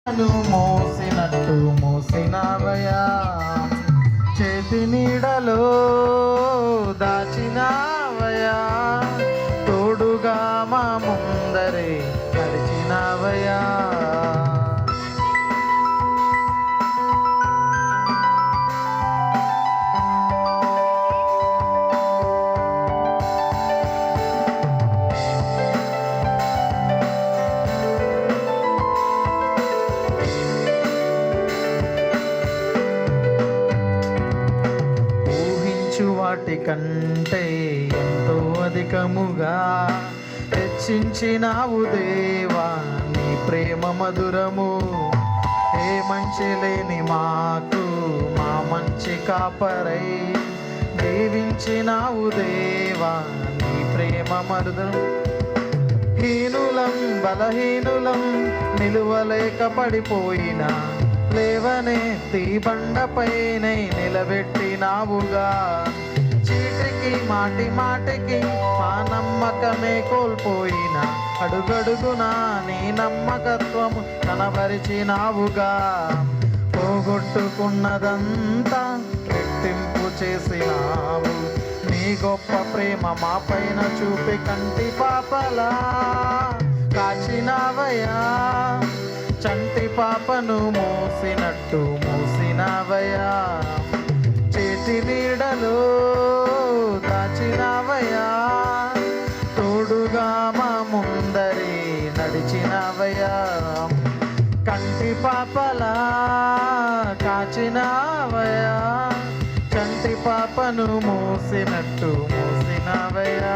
మోసినట్టు మోసినవయా, చేతి నీడలో దాచినవయా, తోడుగా మా ముందరే నడిచినవయా. వాటి కంటే ఎంతో అధికముగా హెచ్చించినావు దేవా, నీ ప్రేమ మధురము. ఏ మంచి లేని మాకు మా మంచి కాపరై దీవించినావు దేవా, నీ ప్రేమ మధురం. హీనులం బలహీనులం నిలువలేక పడిపోయినా లేవనెత్తి బండపైనే నిలబెట్టినావుగా. చీటికి మాటి మాటికి మా నమ్మకమే కోల్పోయినా అడుగడుగునా నీ నమ్మకత్వము కనబరిచినావుగా. పోగొట్టుకున్నదంతా రెట్టింపు చేసినావు, నీ గొప్ప ప్రేమ మా పైన చూపి కంటి పాపలా కాచినావయా. చంటి పాపను మోసినట్టు మోసినవయా, చేతి నీడలో దాచినవయా, తోడుగా మా ముందరి నడిచినవయా. కంటి పాపలా కాచినవయా, చంటి పాపను మోసినట్టు మోసినవయా,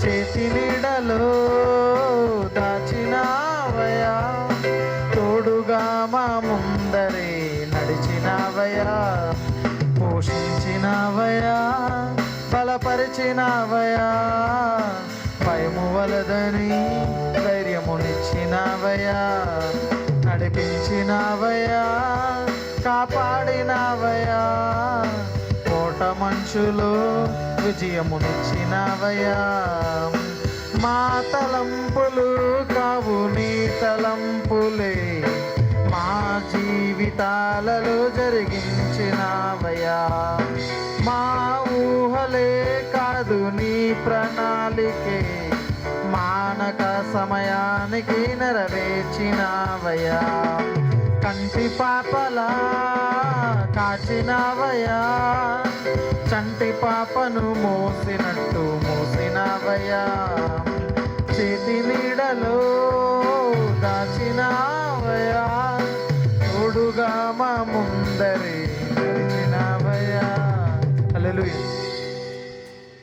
చేతి నీడలో దాచినవయా, తోడుగా మా ముందరే నడిచినవయా. పోషించినవయా, బలపరిచినవయా, భయము వలదని ధైర్యమునిచ్చినవయా. నడిపించినవయా, కాపాడినవయా, కోట మంచులో విజయమునిచ్చినవయా. మా తలంపులు కావు నీ తలంపులే, మా జీవితాలలో జరిగించినవయా. మా ఊహలే కాదు నీ ప్రణాళికే, మానక సమయానికి నెరవేర్చినవయా. కంటి పాపలా కాచినవయా, చంటి పాపను మోసినట్టు మోసినవయా, చేతి నీడలో దాచినవయా, తోడుగా మా ముందరే నడిచినవయా. హల్లెలూయా.